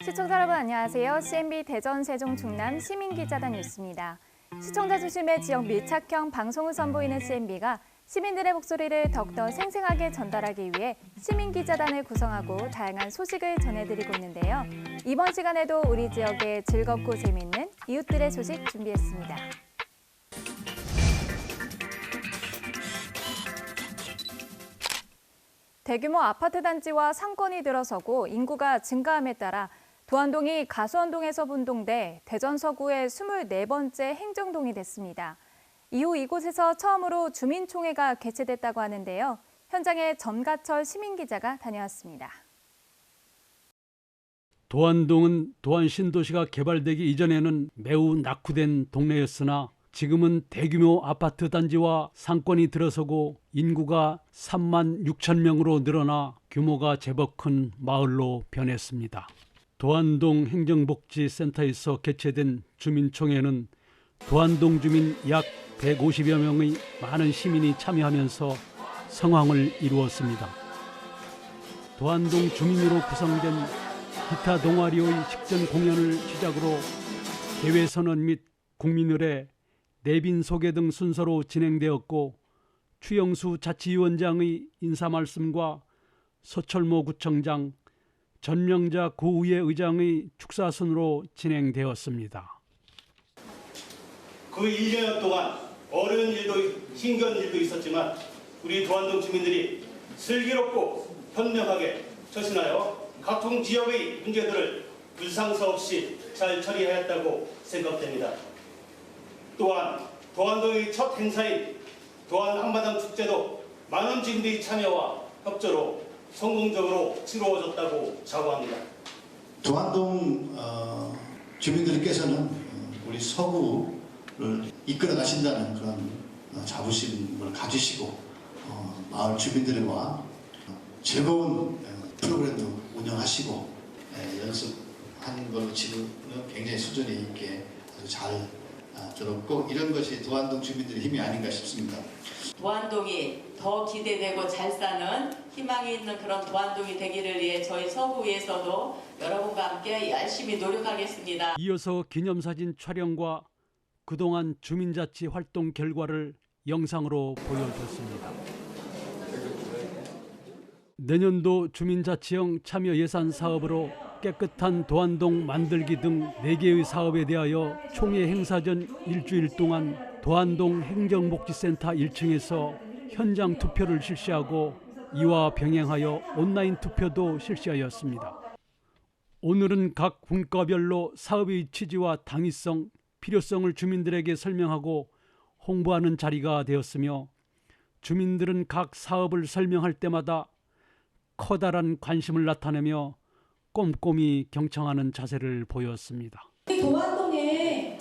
시청자 여러분 안녕하세요. CNB 대전 세종 충남 시민기자단 뉴스입니다. 시청자 중심의 지역 밀착형 방송을 선보이는 CNB가 시민들의 목소리를 더욱더 생생하게 전달하기 위해 시민기자단을 구성하고 다양한 소식을 전해드리고 있는데요. 이번 시간에도 우리 지역의 즐겁고 재미있는 이웃들의 소식 준비했습니다. 대규모 아파트 단지와 상권이 들어서고 인구가 증가함에 따라 도안동이 가수원동에서 분동돼 대전 서구의 24번째 행정동이 됐습니다. 이후 이곳에서 처음으로 주민총회가 개최됐다고 하는데요. 현장에 전가철 시민기자가 다녀왔습니다. 도안동은 도안 신도시가 개발되기 이전에는 매우 낙후된 동네였으나 지금은 대규모 아파트 단지와 상권이 들어서고 인구가 3만 6천 명으로 늘어나 규모가 제법 큰 마을로 변했습니다. 도안동 행정복지센터에서 개최된 주민총회는 도안동 주민 약 150여 명의 많은 시민이 참여하면서 성황을 이루었습니다. 도안동 주민으로 구성된 기타 동아리의 식전 공연을 시작으로 대외선언 및 국민의례, 내빈 소개 등 순서로 진행되었고 추영수 자치위원장의 인사말씀과 서철모 구청장, 전명자 구의회 의장의 축사 순으로 진행되었습니다. 그 1년 동안 어려운 일도 힘겨운 일도 있었지만 우리 도안동 주민들이 슬기롭고 현명하게 처신하여 각종 지역의 문제들을 불상사 없이 잘 처리하였다고 생각됩니다. 또한 도안동의 첫 행사인 도안 한마당 축제도 많은 주민들의 참여와 협조로 성공적으로 치루어졌다고 자부합니다. 도안동 주민들께서는 우리 서구를 이끌어 가신다는 그런 자부심을 가지시고 마을 주민들과 즐거운 프로그램도 운영하시고 연습하는 걸로 지금은 굉장히 수준이 있게 아주 잘 들었고 이런 것이 도안동 주민들의 힘이 아닌가 싶습니다. 도안동이 더 기대되고 잘 사는 희망이 있는 그런 도안동이 되기를 위해 저희 서구에서도 여러분과 함께 열심히 노력하겠습니다. 이어서 기념사진 촬영과 그동안 주민자치 활동 결과를 영상으로 보여줬습니다. 내년도 주민자치형 참여 예산 사업으로 깨끗한 도안동 만들기 등 4개의 사업에 대하여 총회 행사 전 일주일 동안 도안동 행정복지센터 1층에서 현장 투표를 실시하고 이와 병행하여 온라인 투표도 실시하였습니다. 오늘은 각 분과별로 사업의 취지와 당위성, 필요성을 주민들에게 설명하고 홍보하는 자리가 되었으며 주민들은 각 사업을 설명할 때마다 커다란 관심을 나타내며 꼼꼼히 경청하는 자세를 보였습니다. 도안동에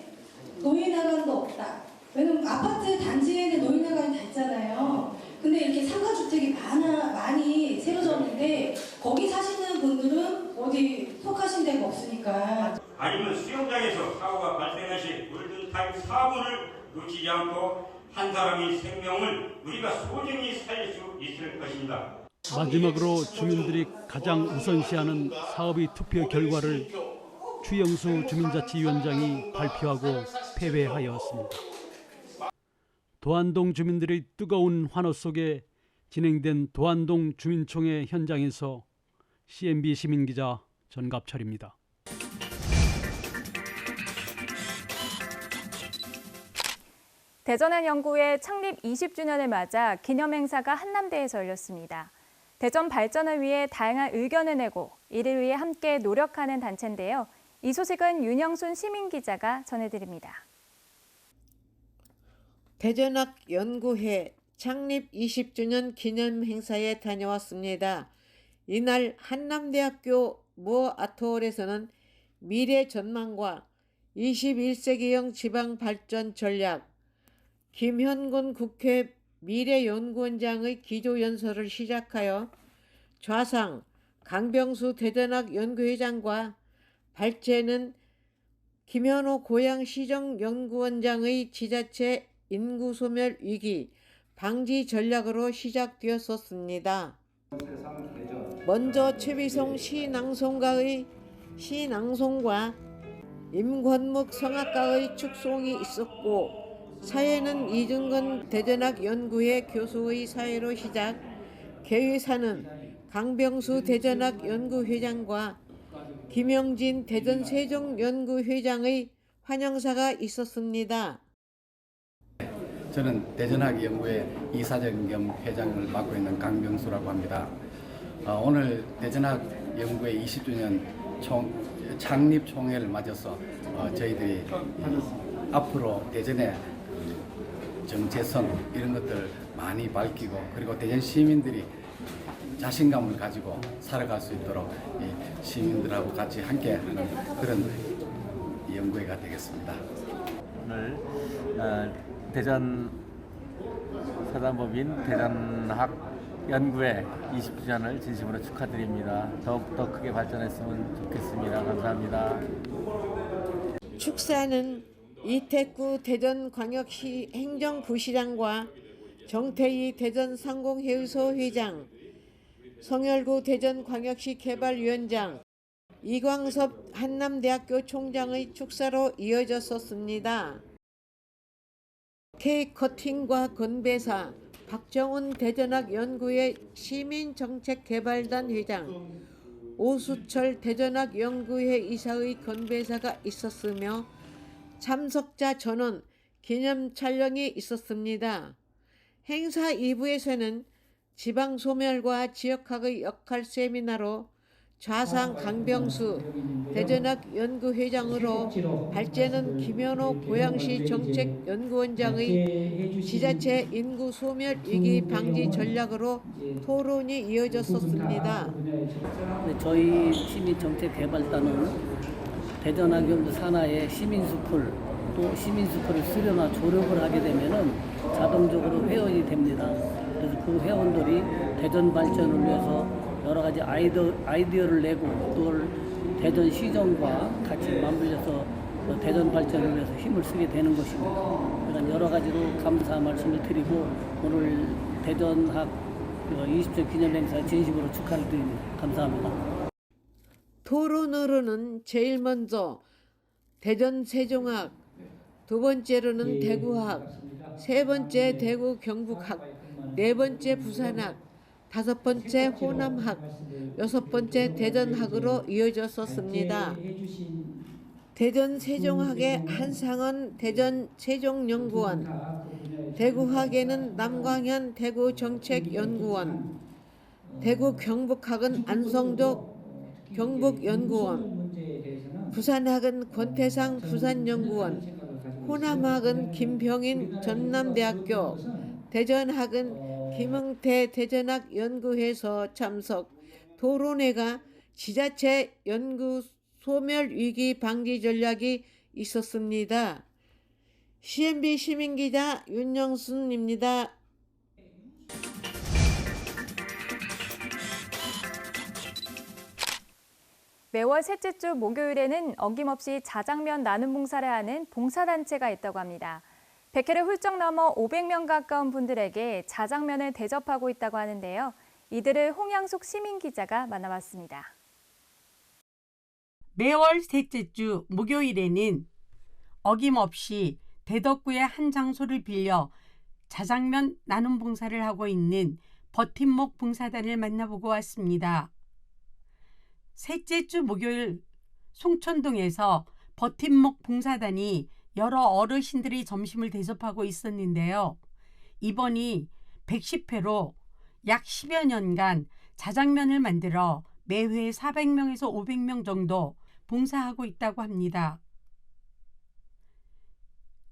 노인회관도 없다. 왜냐면 아파트 단지에는 노인회관이 다 있잖아요. 근데 이렇게 상가주택이 많이 세워졌는데 거기 사시는 분들은 어디 속하신 데가 없으니까. 아니면 수영장에서 사고가 발생한 시 골든타임 4분을 놓치지 않고 한 사람의 생명을 우리가 소중히 살릴 수 있을 것입니다. 마지막으로 주민들이 가장 우선시하는 사업의 투표 결과를 추영수 주민자치위원장이 발표하고 폐회하였습니다. 도안동 주민들의 뜨거운 환호 속에 진행된 도안동 주민총회 현장에서 CNB 시민기자 전갑철입니다. 대전한 연구회 창립 20주년을 맞아 기념행사가 한남대에서 열렸습니다. 대전 발전을 위해 다양한 의견을 내고 이를 위해 함께 노력하는 단체인데요. 이 소식은 윤영순 시민기자가 전해드립니다. 대전학 연구회 창립 20주년 기념 행사에 다녀왔습니다. 이날 한남대학교 모 아트홀에서는 미래 전망과 21세기형 지방 발전 전략, 김현곤 국회 미래연구원장의 기조연설을 시작하여 좌상 강병수 대전학 연구회장과 발제는 김현호 고양시정연구원장의 지자체 인구소멸 위기 방지 전략으로 시작되었었습니다. 먼저 최비송 시낭송가의 시낭송과 임권묵 성악가의 축송이 있었고 사회는 이중근 대전학연구회 교수의 사회로 시작, 개회사는 강병수 대전학연구회장과 김영진 대전세종연구회장의 환영사가 있었습니다. 저는 대전학연구회 이사장 겸 회장을 맡고 있는 강병수라고 합니다. 오늘 대전학연구회 20주년 창립 총회를 맞아서 저희들이 앞으로 대전의 정체성 이런 것들 많이 밝히고 그리고 대전 시민들이 자신감을 가지고 살아갈 수 있도록 시민들하고 같이 함께하는 그런 연구회가 되겠습니다. 오늘 대전 사단법인 대전학연구회 20주년을 진심으로 축하드립니다. 더욱더 크게 발전했으면 좋겠습니다. 감사합니다. 축사는 이태구 대전광역시 행정부시장과 정태희 대전상공회의소 회장, 성열구 대전광역시 개발위원장, 이광섭 한남대학교 총장의 축사로 이어졌었습니다. 케이크 커팅과 건배사, 박정훈 대전학연구회 시민정책개발단 회장, 오수철 대전학연구회 이사의 건배사가 있었으며 참석자 전원 기념 촬영이 있었습니다. 행사 2부에서는 지방소멸과 지역학의 역할 세미나로 좌상 강병수 대전학연구회장으로 발제는 김현호 고양시 정책연구원장의 지자체 인구 소멸 위기 방지 전략으로 토론이 이어졌었습니다. 저희 시민정책개발단은 대전학연구 산하의 시민숲을 또 시민숲을 수료나 조력을 하게 되면은 자동적으로 회원이 됩니다. 그래서 그 회원들이 대전 발전을 위해서 여러 가지 아이디어를 내고 그걸 대전시정과 같이 맞물려서 대전 발전을 위해서 힘을 쓰게 되는 것입니다. 그러니까 여러 가지로 감사 말씀을 드리고 오늘 대전학 20주 기념행사 진심으로 축하를 드립니다. 감사합니다. 토론으로는 제일 먼저 대전 세종학, 두 번째로는 대구학, 세 번째 대구 경북학, 네 번째 부산학, 다섯 번째 호남학, 여섯 번째 대전학으로 이어졌었습니다. 대전 세종학의 한상원 대전 세종연구원, 대구학에는 남광현 대구 정책연구원, 대구 경북학은 안성조 경북연구원, 부산학은 권태상 부산연구원, 호남학은 김병인 전남대학교, 대전학은 김흥태 대전학연구회에서 참석. 토론회가 지자체 연구 소멸 위기 방지 전략이 있었습니다. CNB 시민기자 윤영순입니다. 매월 셋째 주 목요일에는 어김없이 자장면 나눔 봉사를 하는 봉사단체가 있다고 합니다. 100회를 훌쩍 넘어 500명 가까운 분들에게 자장면을 대접하고 있다고 하는데요. 이들을 홍양숙 시민기자가 만나봤습니다. 매월 셋째 주 목요일에는 어김없이 대덕구의 한 장소를 빌려 자장면 나눔 봉사를 하고 있는 버팀목 봉사단을 만나보고 왔습니다. 셋째 주 목요일 송천동에서 버팀목 봉사단이 여러 어르신들이 점심을 대접하고 있었는데요. 이번이 110회로 약 10여 년간 자장면을 만들어 매회 400명에서 500명 정도 봉사하고 있다고 합니다.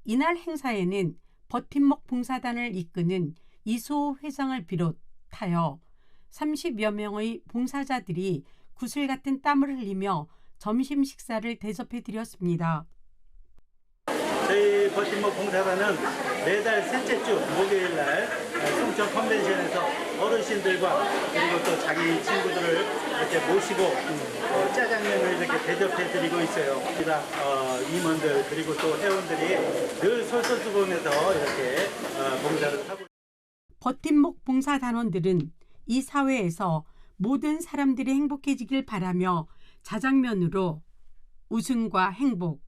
이날 행사에는 버팀목 봉사단을 이끄는 이수호 회장을 비롯하여 30여 명의 봉사자들이 구슬 같은 땀을 흘리며 점심 식사를 대접해 드렸습니다. 저희 버팀목 봉사단은 매달 셋째 주 목요일 날 송천 컨벤션에서 어르신들과 그리고 또 자기 친구들을 이렇게 모시고 짜장면을 이렇게 대접해 드리고 있어요. 임원들 그리고 또 회원들이 늘 솔선수범해서 이렇게 봉사를 하고. 버팀목 봉사단원들은 이 사회에서 모든 사람들이 행복해지길 바라며 자장면으로 우승과 행복,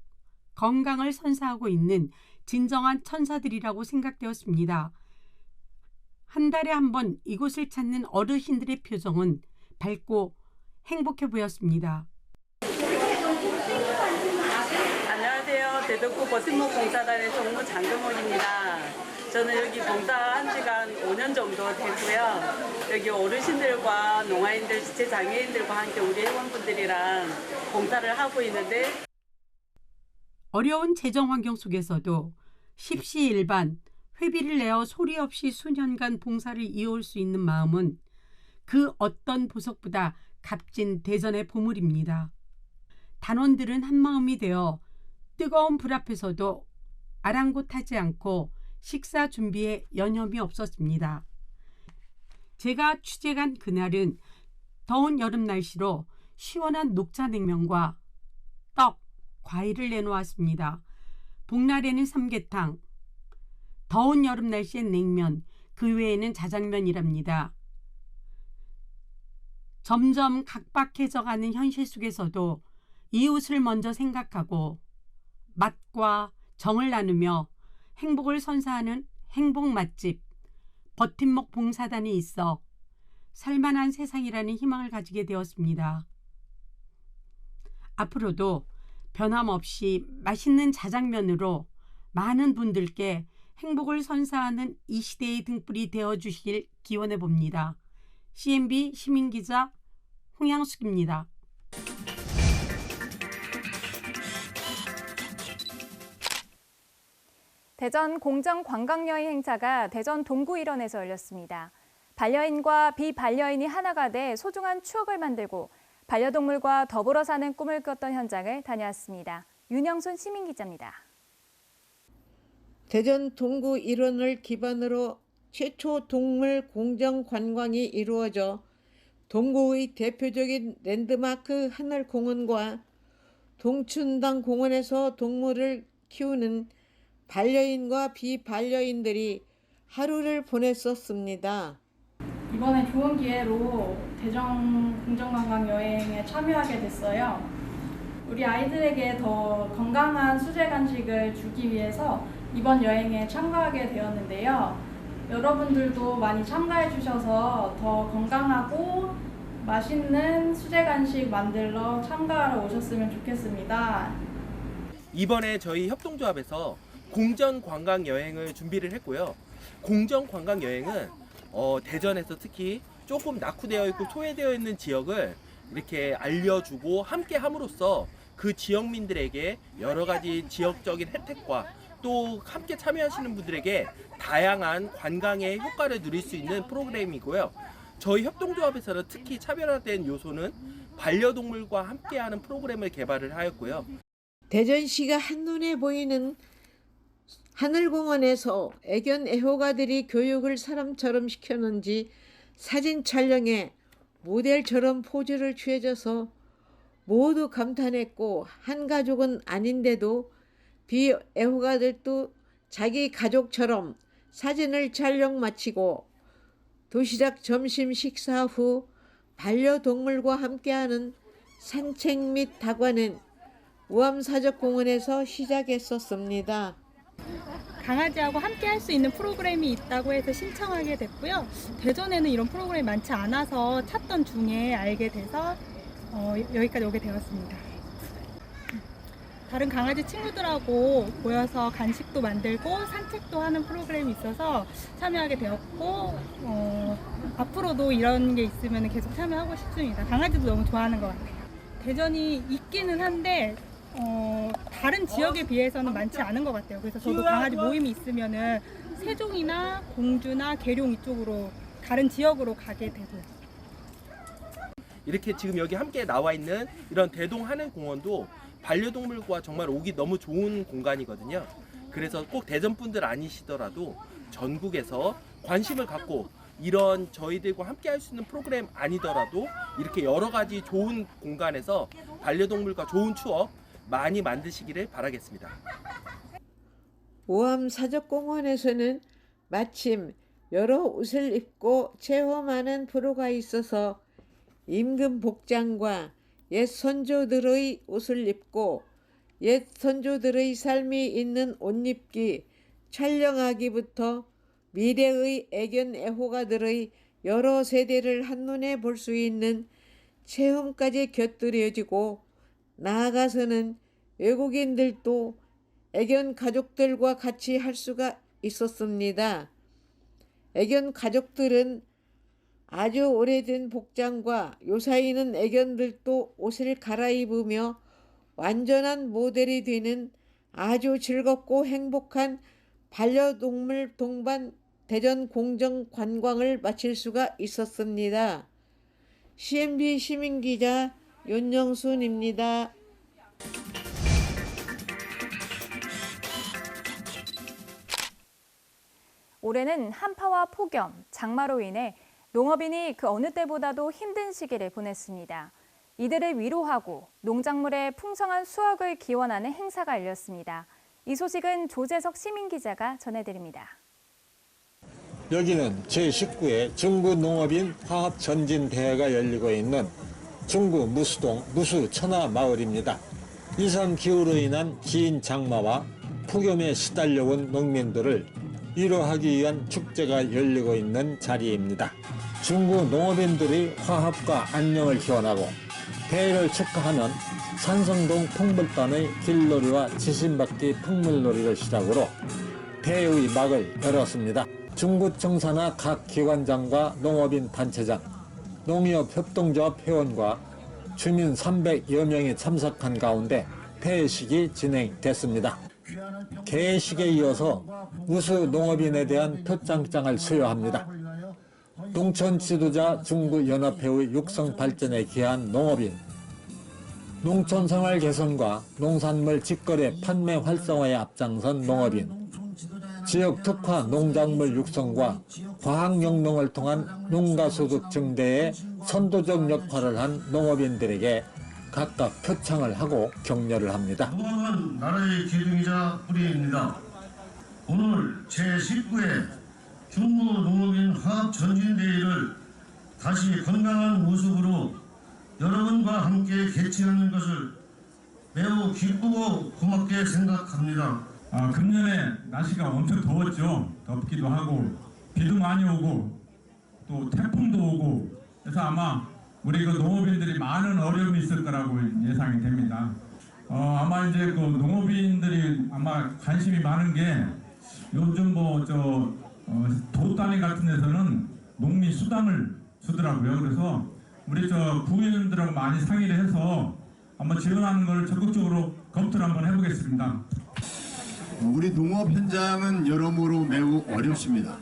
건강을 선사하고 있는 진정한 천사들이라고 생각되었습니다. 한 달에 한 번 이곳을 찾는 어르신들의 표정은 밝고 행복해 보였습니다. 안녕하세요. 대덕구 버팀목 봉사단의 종무 장금옥입니다. 저는 여기 봉사한 지가 5년 정도 되고요. 여기 어르신들과 농아인들, 지체장애인들과 함께 우리 회원분들이랑 봉사를 하고 있는데 어려운 재정 환경 속에서도 십시일반 회비를 내어 소리 없이 수년간 봉사를 이어올 수 있는 마음은 그 어떤 보석보다 값진 대전의 보물입니다. 단원들은 한마음이 되어 뜨거운 불 앞에서도 아랑곳하지 않고 식사 준비에 여념이 없었습니다. 제가 취재 간 그날은 더운 여름 날씨로 시원한 녹차냉면과 떡, 과일을 내놓았습니다. 복날에는 삼계탕, 더운 여름 날씨엔 냉면, 그 외에는 자장면이랍니다. 점점 각박해져가는 현실 속에서도 이웃을 먼저 생각하고 맛과 정을 나누며 행복을 선사하는 행복 맛집 버팀목 봉사단이 있어 살만한 세상이라는 희망을 가지게 되었습니다. 앞으로도 변함없이 맛있는 자장면으로 많은 분들께 행복을 선사하는 이 시대의 등불이 되어주실 기원해 봅니다. CNB 시민기자 홍양숙입니다. 대전 공정 관광여행 행사가 대전 동구 일원에서 열렸습니다. 반려인과 비반려인이 하나가 돼 소중한 추억을 만들고 반려동물과 더불어 사는 꿈을 꿨던 현장을 다녀왔습니다. 윤영순 시민기자입니다. 대전 동구 일원을 기반으로 최초 동물 공정 관광이 이루어져 동구의 대표적인 랜드마크 하늘공원과 동춘당 공원에서 동물을 키우는 반려인과 비반려인들이 하루를 보냈었습니다. 이번에 좋은 기회로 대전 공정관광 여행에 참여하게 됐어요. 우리 아이들에게 더 건강한 수제 간식을 주기 위해서 이번 여행에 참가하게 되었는데요. 여러분들도 많이 참가해 주셔서 더 건강하고 맛있는 수제 간식 만들러 참가하러 오셨으면 좋겠습니다. 이번에 저희 협동조합에서 공정관광 여행을 준비를 했고요. 공정관광 여행은 대전에서 특히 조금 낙후되어 있고 소외되어 있는 지역을 이렇게 알려주고 함께 함으로써 그 지역민들에게 여러 가지 지역적인 혜택과 또 함께 참여하시는 분들에게 다양한 관광의 효과를 누릴 수 있는 프로그램이고요. 저희 협동조합에서는 특히 차별화된 요소는 반려동물과 함께하는 프로그램을 개발을 하였고요. 대전시가 한눈에 보이는 하늘공원에서 애견 애호가들이 교육을 사람처럼 시켰는지 사진 촬영에 모델처럼 포즈를 취해져서 모두 감탄했고, 한 가족은 아닌데도 비애호가들도 자기 가족처럼 사진을 촬영 마치고 도시락 점심 식사 후 반려동물과 함께하는 산책 및 다과는 우암사적공원에서 시작했었습니다. 강아지하고 함께 할 수 있는 프로그램이 있다고 해서 신청하게 됐고요. 대전에는 이런 프로그램이 많지 않아서 찾던 중에 알게 돼서 여기까지 오게 되었습니다. 다른 강아지 친구들하고 모여서 간식도 만들고 산책도 하는 프로그램이 있어서 참여하게 되었고 앞으로도 이런 게 있으면 계속 참여하고 싶습니다. 강아지도 너무 좋아하는 것 같아요. 대전이 있기는 한데 다른 지역에 비해서는 많지 않은 것 같아요. 그래서 저도 강아지 모임이 있으면은 세종이나 공주나 계룡 이쪽으로 다른 지역으로 가게 되고요. 이렇게 지금 여기 함께 나와 있는 이런 대동하늘공원도 반려동물과 정말 오기 너무 좋은 공간이거든요. 그래서 꼭 대전 분들 아니시더라도 전국에서 관심을 갖고 이런 저희들과 함께 할 수 있는 프로그램 아니더라도 이렇게 여러 가지 좋은 공간에서 반려동물과 좋은 추억 많이 만드시기를 바라겠습니다. 우암사적공원에서는 마침 여러 옷을 입고 체험하는 프로가 있어서 임금 복장과 옛 선조들의 옷을 입고 옛 선조들의 삶이 있는 옷 입기, 촬영하기부터 미래의 애견 애호가들의 여러 세대를 한눈에 볼 수 있는 체험까지 곁들여지고 나아가서는 외국인들도 애견 가족들과 같이 할 수가 있었습니다. 애견 가족들은 아주 오래된 복장과 요사이는 애견들도 옷을 갈아입으며 완전한 모델이 되는 아주 즐겁고 행복한 반려동물 동반 대전 공정 관광을 마칠 수가 있었습니다. CNB 시민기자 윤영순입니다. 올해는 한파와 폭염, 장마로 인해 농업인이 그 어느 때보다도 힘든 시기를 보냈습니다. 이들을 위로하고 농작물의 풍성한 수확을 기원하는 행사가 열렸습니다. 이 소식은 조재석 시민기자가 전해드립니다. 여기는 제19회 중구농업인 화합전진대회가 열리고 있는 중구 무수동 무수천하마을입니다. 이상 기후로 인한 긴 장마와 폭염에 시달려온 농민들을 위로하기 위한 축제가 열리고 있는 자리입니다. 중구 농업인들이 화합과 안녕을 기원하고 대회를 축하하면 산성동 풍물단의 길놀이와 지신받기 풍물놀이를 시작으로 대회의 막을 열었습니다. 중구청사나 각 기관장과 농업인 단체장, 농협협동조합 회원과 주민 300여 명이 참석한 가운데 폐회식이 진행됐습니다. 개회식에 이어서 우수 농업인에 대한 표창장을 수여합니다. 농촌 지도자 중구연합회의 육성 발전에 기여한 농업인, 농촌 생활 개선과 농산물 직거래 판매 활성화에 앞장선 농업인, 지역 특화 농작물 육성과 과학영농을 통한 농가소득 증대에 선도적 역할을 한 농업인들에게 각각 표창을 하고 격려를 합니다. 농업은 나라의 기둥이자 뿌리입니다. 오늘 제19회 중구농업인 화합전진대회를 다시 건강한 모습으로 여러분과 함께 개최하는 것을 매우 기쁘고 고맙게 생각합니다. 금년에 날씨가 엄청 더웠죠. 덥기도 하고 비도 많이 오고 또 태풍도 오고 그래서 아마 우리 그 농업인들이 많은 어려움이 있을 거라고 예상이 됩니다. 아마 이제 그 농업인들이 아마 관심이 많은 게 요즘 도 단위 같은 데서는 농민 수당을 주더라고요. 그래서 우리 구의원들하고 많이 상의를 해서 한번 지원하는 걸 적극적으로 검토를 한번 해보겠습니다. 우리 농업 현장은 여러모로 매우 어렵습니다.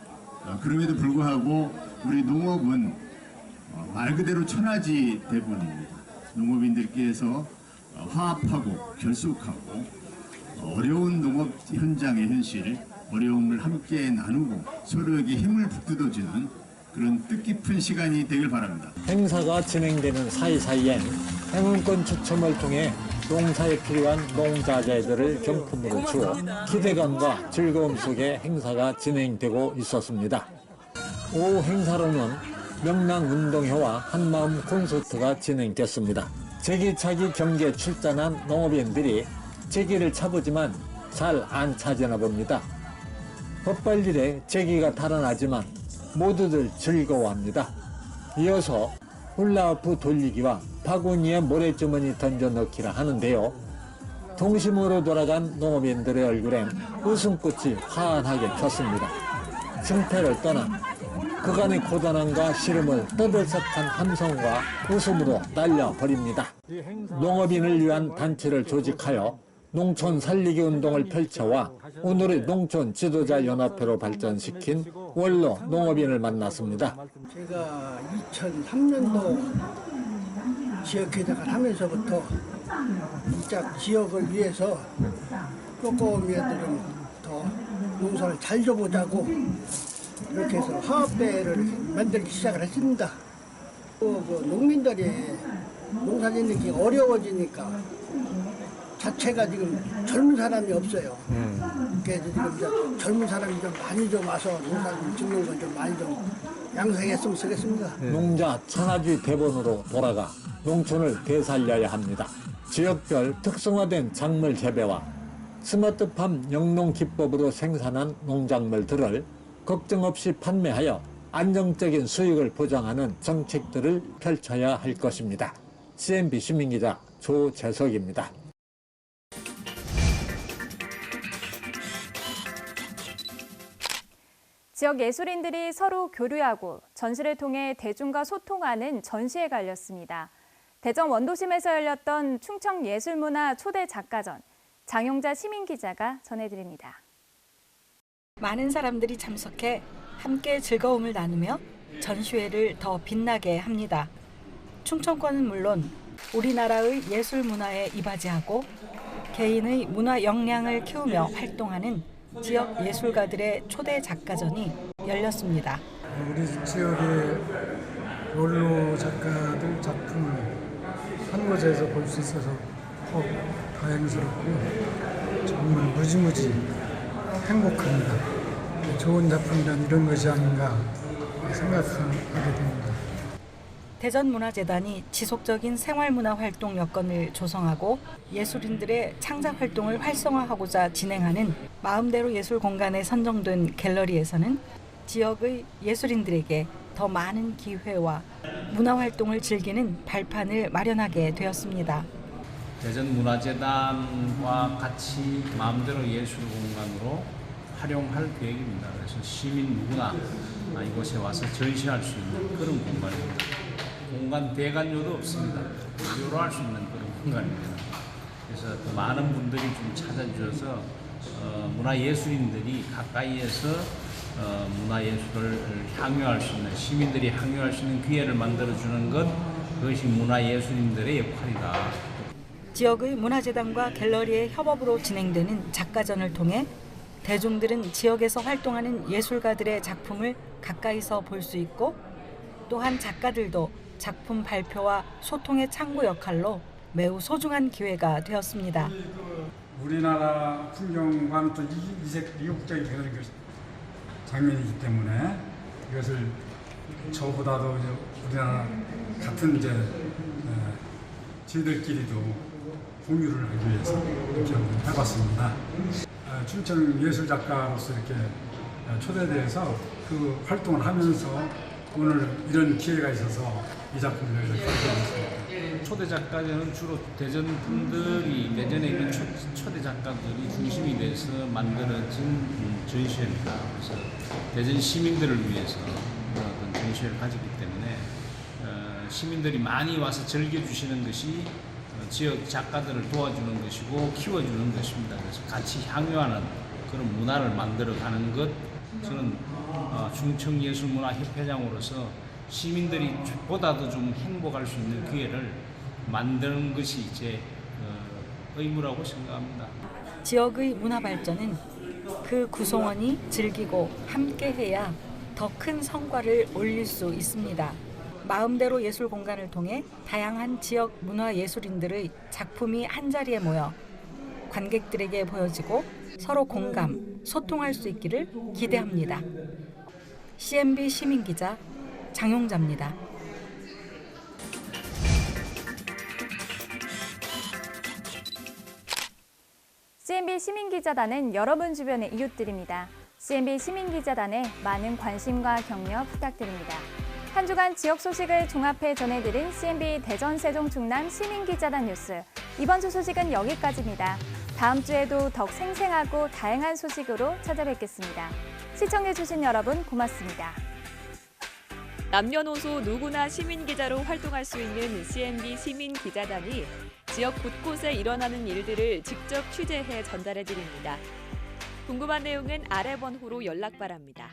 그럼에도 불구하고 우리 농업은 말 그대로 천하지 대본입니다. 농업인들께서 화합하고 결속하고 어려운 농업 현장의 현실, 어려움을 함께 나누고 서로에게 힘을 북돋아주는 그런 뜻깊은 시간이 되길 바랍니다. 행사가 진행되는 사이사이엔 행운권 추첨을 통해 농사에 필요한 농자재들을 경품으로 주어 기대감과 즐거움 속에 행사가 진행되고 있었습니다. 오후 행사로는 명랑운동회와 한마음 콘서트가 진행됐습니다. 제기차기 경기에 출전한 농업인들이 제기를 차보지만 잘 안 차지나 봅니다. 헛발질에 제기가 달아나지만 모두들 즐거워합니다. 이어서 훌라후프 돌리기와 바구니에 모래주머니 던져넣기를 하는데요. 동심으로 돌아간 농업인들의 얼굴엔 웃음꽃이 환하게 폈습니다. 승패를 떠나 그간의 고단함과 시름을 떠들썩한 함성과 웃음으로 날려버립니다. 농업인을 위한 단체를 조직하여 농촌 살리기 운동을 펼쳐와 오늘의 농촌 지도자 연합회로 발전시킨 원로 농업인을 만났습니다. 제가 2003년도 지역회장을 하면서부터 이 지역을 위해서 조금이라도 좀 더 농사를 잘 줘보자고 이렇게 해서 화합대회를 만들기 시작을 했습니다. 그 농민들이 농사 짓는 어려워지니까 자체가 지금 젊은 사람이 없어요. 그래서 지금 젊은 사람이 좀 많이 좀 와서 농사 짓는 걸 좀 많이 좀 양성했으면 좋겠습니다. 농자 천하주의 대본으로 돌아가 농촌을 되살려야 합니다. 지역별 특성화된 작물 재배와 스마트팜 영농 기법으로 생산한 농작물들을 걱정 없이 판매하여 안정적인 수익을 보장하는 정책들을 펼쳐야 할 것입니다. CNB 시민기자 조재석입니다. 지역 예술인들이 서로 교류하고 전시를 통해 대중과 소통하는 전시회가 열렸습니다. 대전 원도심에서 열렸던 충청예술문화 초대 작가전, 장용자 시민기자가 전해드립니다. 많은 사람들이 참석해 함께 즐거움을 나누며 전시회를 더 빛나게 합니다. 충청권은 물론 우리나라의 예술 문화에 이바지하고 개인의 문화 역량을 키우며 활동하는 지역 예술가들의 초대 작가전이 열렸습니다. 우리 지역의 원로 작가들 작품을 한 곳에서 볼 수 있어서 꼭 다행스럽고 정말 무지무지 행복합니다. 좋은 작품이란 이런 것이 아닌가 생각하게 됩니다. 대전문화재단이 지속적인 생활문화 활동 여건을 조성하고 예술인들의 창작 활동을 활성화하고자 진행하는 마음대로 예술 공간에 선정된 갤러리에서는 지역의 예술인들에게 더 많은 기회와 문화 활동을 즐기는 발판을 마련하게 되었습니다. 대전문화재단과 같이 마음대로 예술 공간으로 활용할 계획입니다. 그래서 시민 누구나 이곳에 와서 전시할 수 있는 그런 공간입니다. 공간 대관료도 없습니다. 무료로 할 수 있는 그런 공간입니다. 그래서 더 많은 분들이 좀 찾아주셔서 문화예술인들이 가까이에서 문화예술을 향유할 수 있는, 시민들이 향유할 수 있는 기회를 만들어주는 것, 그것이 문화예술인들의 역할이다. 지역의 문화재단과 갤러리의 협업으로 진행되는 작가전을 통해 대중들은 지역에서 활동하는 예술가들의 작품을 가까이서 볼 수 있고, 또한 작가들도 작품 발표와 소통의 창구 역할로 매우 소중한 기회가 되었습니다. 우리나라 풍경과는 또 이국적인 그런 장면이기 때문에 이것을 저보다도 우리나라 같은 저희들끼리도 공유를 하기 위해서 이렇게 한번 해봤습니다. 춘천 예술작가로서 이렇게 초대돼서 그 활동을 하면서 오늘 이런 기회가 있어서 이 작품을 이렇게 발표했습니다. 초대 작가전은 주로 대전 분들이, 대전에 있는 초대 작가들이 중심이 돼서 만들어진 전시회입니다. 그래서 대전 시민들을 위해서 어떤 전시회를 가졌기 때문에 시민들이 많이 와서 즐겨주시는 것이 지역 작가들을 도와주는 것이고 키워주는 것입니다. 그래서 같이 향유하는 그런 문화를 만들어가는 것, 저는 충청예술문화협회장으로서 시민들이 보다도 좀 행복할 수 있는 기회를 만드는 것이 제 의무라고 생각합니다. 지역의 문화 발전은 그 구성원이 즐기고 함께해야 더 큰 성과를 올릴 수 있습니다. 마음대로 예술 공간을 통해 다양한 지역 문화 예술인들의 작품이 한자리에 모여 관객들에게 보여지고 서로 공감, 소통할 수 있기를 기대합니다. CNB 시민기자 장용자입니다. CNB 시민기자단은 여러분 주변의 이웃들입니다. CNB 시민기자단에 많은 관심과 격려 부탁드립니다. 한 주간 지역 소식을 종합해 전해드린 CNB 대전 세종 충남 시민기자단 뉴스. 이번 주 소식은 여기까지입니다. 다음 주에도 더욱 생생하고 다양한 소식으로 찾아뵙겠습니다. 시청해주신 여러분 고맙습니다. 남녀노소 누구나 시민기자로 활동할 수 있는 CNB 시민기자단이 지역 곳곳에 일어나는 일들을 직접 취재해 전달해드립니다. 궁금한 내용은 아래 번호로 연락 바랍니다.